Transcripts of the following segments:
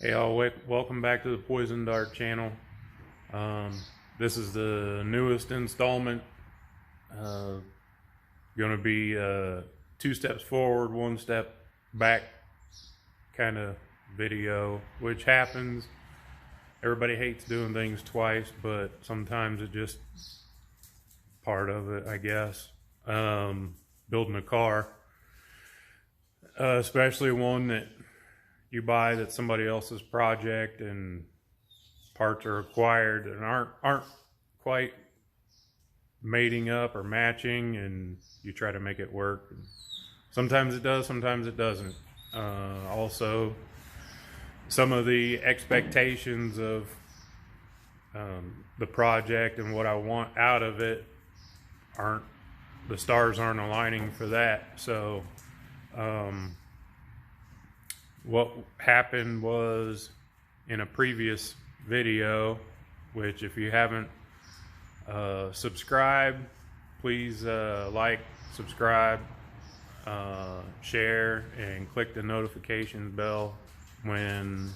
Hey all, welcome back to the Poison Dart channel. This is the newest installment. Going to be two steps forward, one step back kind of video, which happens. Everybody hates doing things twice, but sometimes it's just part of it, I guess. Building a car, especially one that you buy that's somebody else's project and parts are acquired and aren't quite mating up or matching, and you try to make it work. Sometimes it does, sometimes it doesn't. Also, some of the expectations of the project and what I want out of it the stars aren't aligning for that. So what happened was, in a previous video, which if you haven't subscribed, please like, subscribe, share, and click the notification bell. When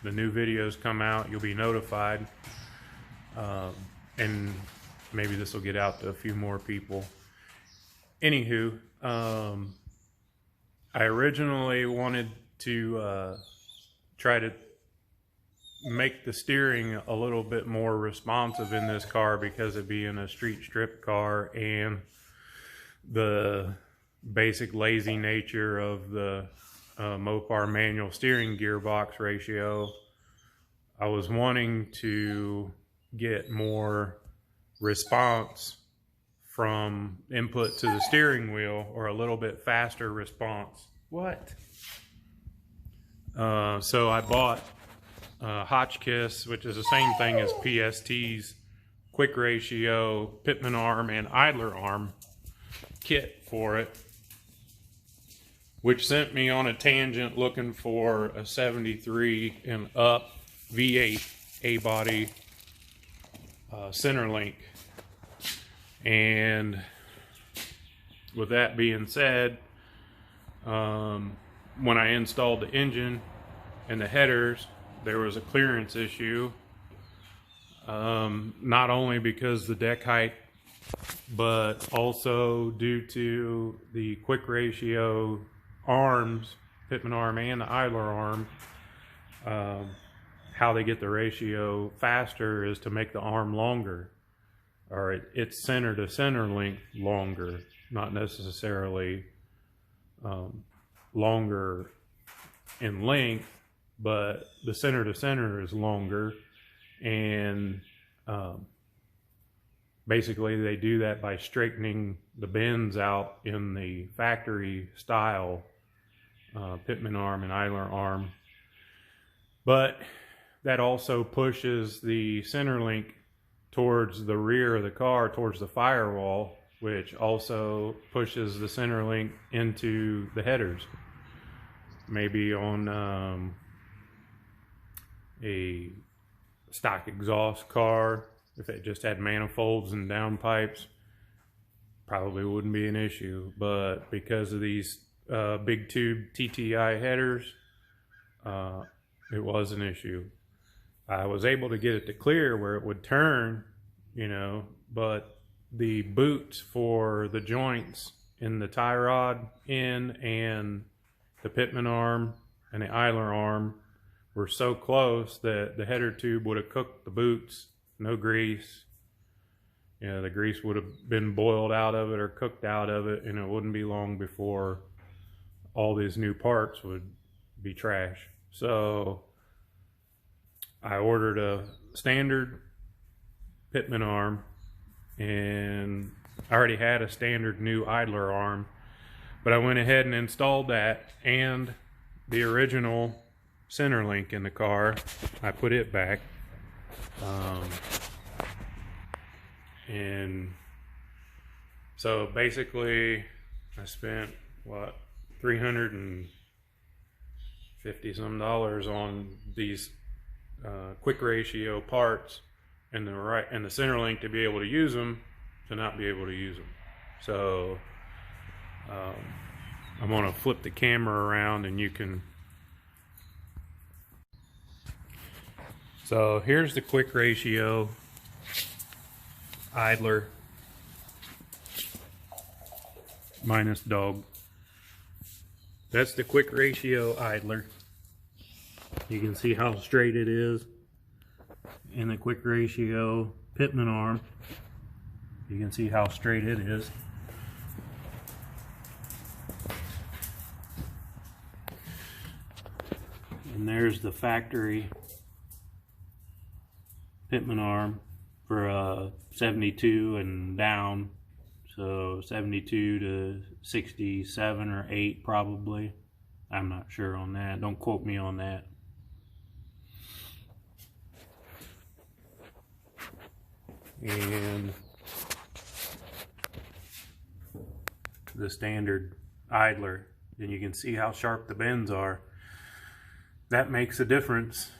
the new videos come out, you'll be notified, and maybe this will get out to a few more people. Anywho, I originally wanted to try to make the steering a little bit more responsive in this car, because it being a street strip car and the basic lazy nature of the Mopar manual steering gearbox ratio. I was wanting to get more response from input to the steering wheel, or a little bit faster response. So I bought Hotchkiss, which is the same thing as PST's quick ratio pitman arm and idler arm kit for it, which sent me on a tangent looking for a 73 and up V8 A-body center link. And with that being said, when I installed the engine and the headers, there was a clearance issue, not only because the deck height, but also due to the quick ratio arms, pitman arm and the idler arm. How they get the ratio faster is to make the arm longer, or it's center to center length longer, not necessarily longer in length, but the center to center is longer. And basically they do that by straightening the bends out in the factory style pitman arm and idler arm. But that also pushes the center link towards the rear of the car, towards the firewall, which also pushes the center link into the headers. Maybe on a stock exhaust car, if it just had manifolds and downpipes, probably wouldn't be an issue. But because of these big tube TTI headers, it was an issue. I was able to get it to clear where it would turn, but the boots for the joints in the tie rod end and the pitman arm and the idler arm were so close that the header tube would have cooked the boots. No grease. The grease would have been boiled out of it or cooked out of it, and it wouldn't be long before all these new parts would be trash. So I ordered a standard pitman arm, and I already had a standard new idler arm, but I went ahead and installed that and the original center link in the car. I put it back, and so basically I spent $350 some on these quick ratio parts and the center link to be able to use them, to not be able to use them. So I'm going to flip the camera around and you can So here's the quick ratio idler minus dog. That's the quick ratio idler. You can see how straight it is in the quick ratio pitman arm. You can see how straight it is. And there's the factory pitman arm for 72 and down. So 72 to 67 or 8 probably. I'm not sure on that. Don't quote me on that. And the standard idler, and you can see how sharp the bends are. That makes a difference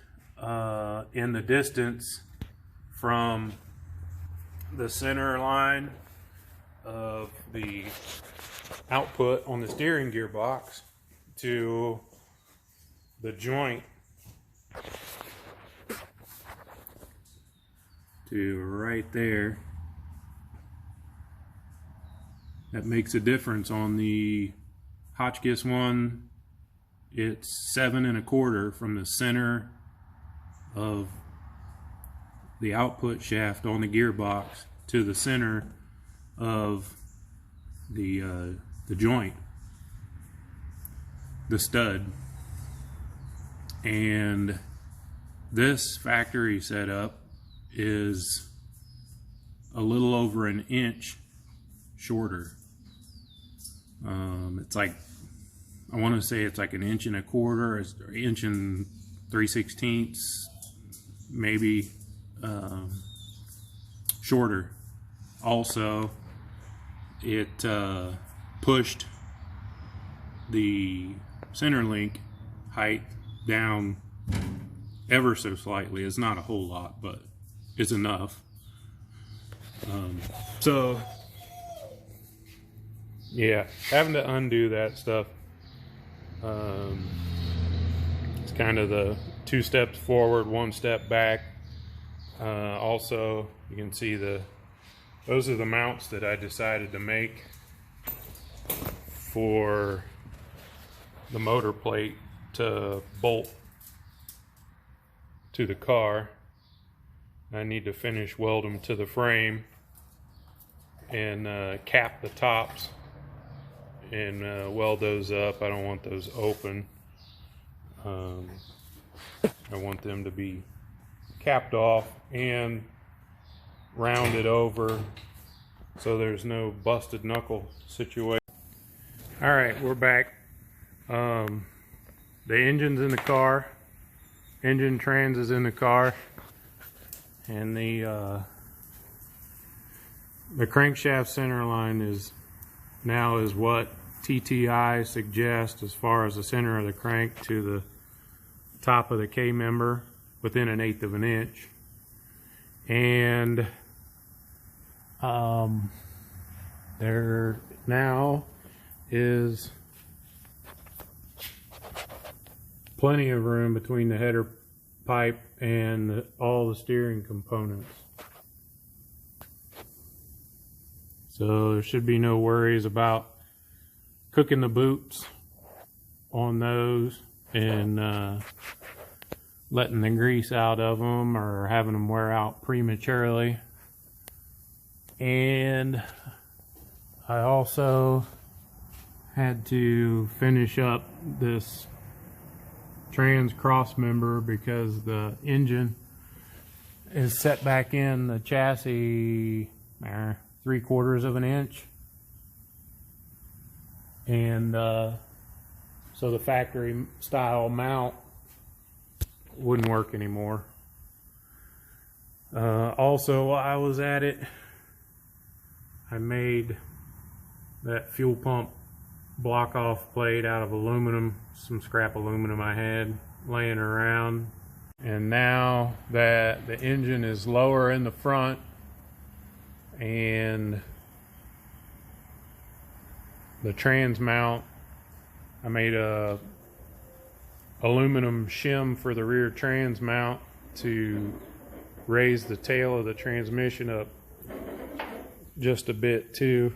in the distance from the center line of the output on the steering gearbox to the joint to right there. That makes a difference. On the Hotchkiss one, it's 7 1/4 from the center of the output shaft on the gearbox to the center of the joint, the stud. And this factory setup is a little over an inch shorter. It's like, I want to say it's like an inch 1/4, it's an inch and 3/16, maybe shorter. Also, it pushed the center link height down ever so slightly. It's not a whole lot, but it's enough. So yeah, having to undo that stuff, it's kind of the 2 steps forward, 1 step back. Also, you can see those are the mounts that I decided to make for the motor plate to bolt to the car. I need to finish weld them to the frame and cap the tops and weld those up. I don't want those open. I want them to be capped off and rounded over so there's no busted knuckle situation. All right, we're back. The engine's in the car. Engine trans is in the car, and the crankshaft center line is what TTI suggests as far as the center of the crank to the top of the K member, within 1/8 of an inch. And there now is plenty of room between the header pipe and all the steering components. So there should be no worries about cooking the boots on those and letting the grease out of them or having them wear out prematurely. And I also had to finish up this trans cross member because the engine is set back in the chassis 3/4 of an inch, and so the factory style mount wouldn't work anymore. Also, while I was at it, I made that fuel pump block off plate out of aluminum, some scrap aluminum I had laying around. And now that the engine is lower in the front and the trans mount, I made a aluminum shim for the rear trans mount to raise the tail of the transmission up just a bit too.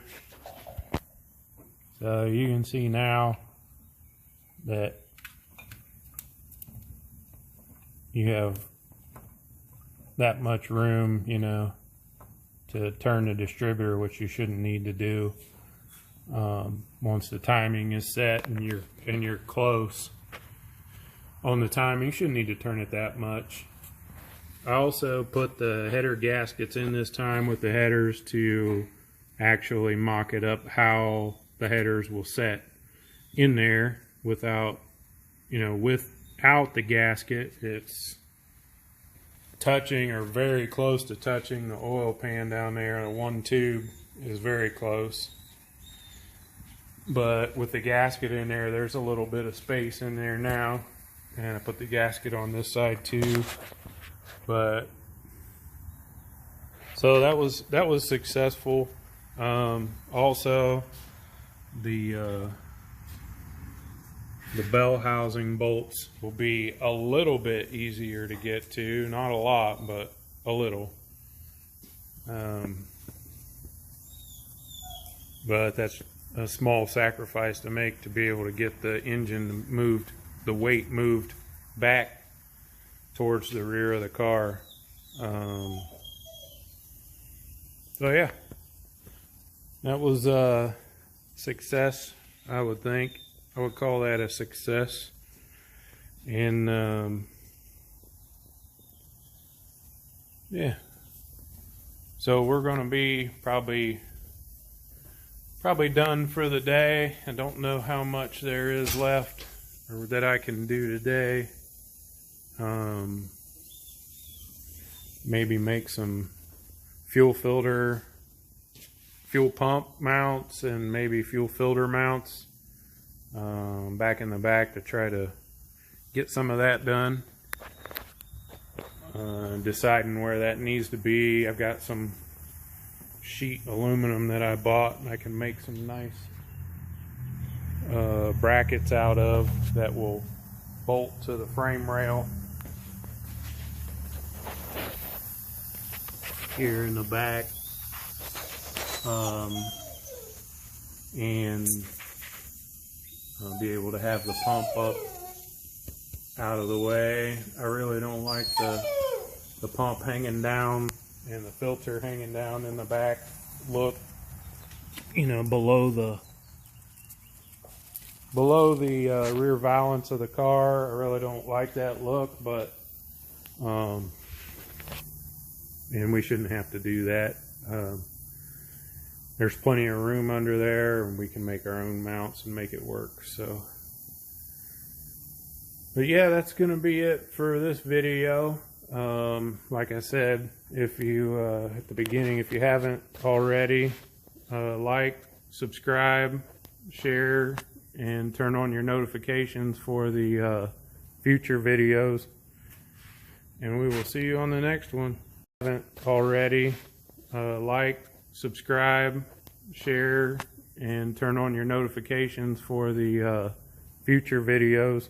So you can see now that you have that much room, you know, to turn the distributor, which you shouldn't need to do. Once the timing is set and you're close on the timing, you shouldn't need to turn it that much. I also put the header gaskets in this time with the headers to actually mock it up how the headers will set in there without, you know, without the gasket. It's touching or very close to touching the oil pan down there. The one tube is very close. But with the gasket in there, there's a little bit of space in there now. And I put the gasket on this side too. But so that was successful. Also, the bell housing bolts will be a little bit easier to get to. Not a lot, but a little. But that's a small sacrifice to make to be able to get the engine moved, the weight moved back towards the rear of the car. So yeah, that was a success, I would think. I would call that a success. And yeah, so we're going to be probably done for the day. I don't know how much there is left or that I can do today. Maybe make some fuel pump mounts and maybe fuel filter mounts back in the back to try to get some of that done. Deciding where that needs to be. I've got some sheet aluminum that I bought and I can make some nice brackets out of that will bolt to the frame rail here in the back, and I'll be able to have the pump up out of the way. I really don't like the pump hanging down and the filter hanging down in the back look, you know, below the rear valance of the car. I really don't like that look, but and we shouldn't have to do that. There's plenty of room under there and we can make our own mounts and make it work. So, but yeah, that's gonna be it for this video. Like I said, if you at the beginning, if you haven't already, like, subscribe, share, and turn on your notifications for the future videos, and we will see you on the next one. If you haven't already, like, subscribe, share, and turn on your notifications for the future videos,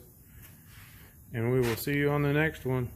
and we will see you on the next one.